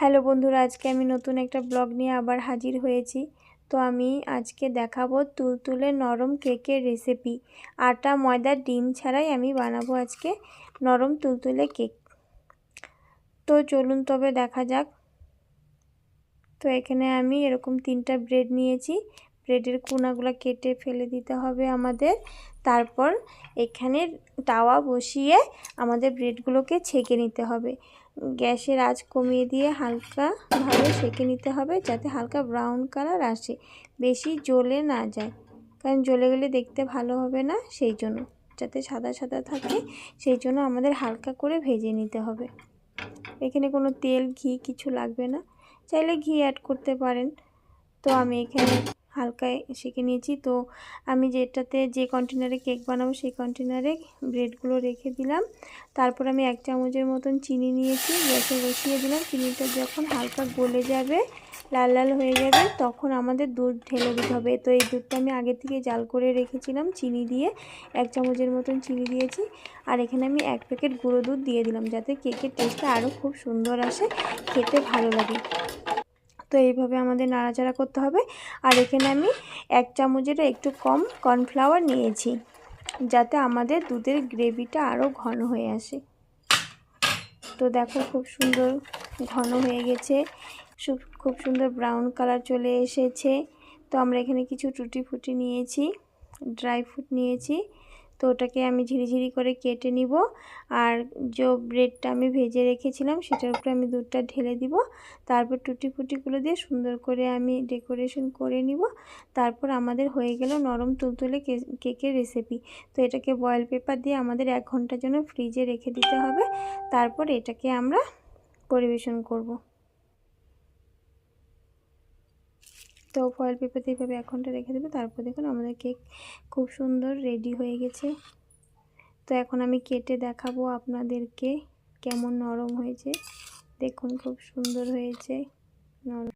Hello বন্ধুরা, আজকে আমি নতুন একটা ব্লগ নিয়ে আবার হাজির হয়েছি। তো আমি আজকে দেখাবো তুলতুলে নরম কেকের রেসিপি। আটা ময়দা ডিম ছাড়াই আমি বানাবো আজকে নরম তুলতুলে কেক। তো চলুন তবে দেখা যাক। তো এখানে আমি এরকম 3টা ব্রেড নিয়েছি। ব্রেডের কোনাগুলো কেটে ফেলে দিতে হবে আমাদের। তারপর এখানে তাওয়া বসিয়ে আমাদের ব্রেডগুলোকে ছেঁকে নিতে হবে। গ্যাসের আঁচ কমিয়ে দিয়ে হালকাভাবে সেঁকে নিতে হবে, যাতে হালকা ব্রাউন কালার আসে, বেশি জ্বলে না যায়, কারণ জ্বলে গেলে দেখতে ভালো হবে না। সেই জন্য যাতে সাদা সাদা থাকে, সেই জন্য আমাদের হালকা করে ভেজে নিতে হবে। এখানে কোনো তেল ঘি কিছু লাগবে না, চাইলে ঘি অ্যাড করতে পারেন। তো আমি এখানে হালকা সেঁকে নিয়েছি। তো আমি যে কন্টেনারে কেক বানাবো সেই কন্টেনারে ব্রেডগুলো রেখে দিলাম। তারপর আমি 1 চামচের মতন চিনি নিয়েছি, গ্যাসে বসিয়ে দিলাম। চিনিটা যখন হালকা গলে যাবে, লাল লাল হয়ে যাবে, তখন আমাদের দুধ ঢেলে দিতে হবে। তো এই দুধটা আমি আগে থেকে জাল করে রেখেছিলাম চিনি দিয়ে। 1 চামচের মতন চিনি দিয়েছি। আর এখানে আমি 1 প্যাকেট গুঁড়ো দুধ দিয়ে দিলাম, যাতে কেকের টেস্টটা আরও খুব সুন্দর আসে, খেতে ভালো লাগে। তো এইভাবে আমাদের নাড়াচাড়া করতে হবে। আর এখানে আমি 1 চামচেরও একটু কম কর্নফ্লাওয়ার নিয়েছি, যাতে আমাদের দুধের গ্রেভিটা আরও ঘন হয়ে আসে। তো দেখো, খুব সুন্দর ঘন হয়ে গেছে, খুব সুন্দর ব্রাউন কালার চলে এসেছে। তো আমরা এখানে কিছু টুটি ফুটি নিয়েছি, ড্রাই ফ্রুট নিয়েছি। তো ওটাকে আমি ঝিরিঝিরি করে কেটে নিব। আর যে ব্রেডটা আমি ভেজে রেখেছিলাম সেটার উপরে আমি দুধটা ঢেলে দিব। তারপর টুটি ফুটিগুলো দিয়ে সুন্দর করে আমি ডেকোরেশন করে নিব। তারপর আমাদের হয়ে গেল নরম তুলতুলে কেকের রেসিপি। তো এটাকে বয়েল পেপার দিয়ে আমাদের 1 ঘন্টার জন্য ফ্রিজে রেখে দিতে হবে। তারপর এটাকে আমরা পরিবেশন করব। তো ফয়েল পেপার দিয়ে এভাবে 1 ঘন্টা রেখে দেবে। তারপর দেখুন আমাদের কেক খুব সুন্দর রেডি হয়ে গেছে। তো এখন আমি কেটে দেখাবো আপনাদেরকে কেমন নরম হয়েছে। দেখুন, খুব সুন্দর হয়েছে নরম।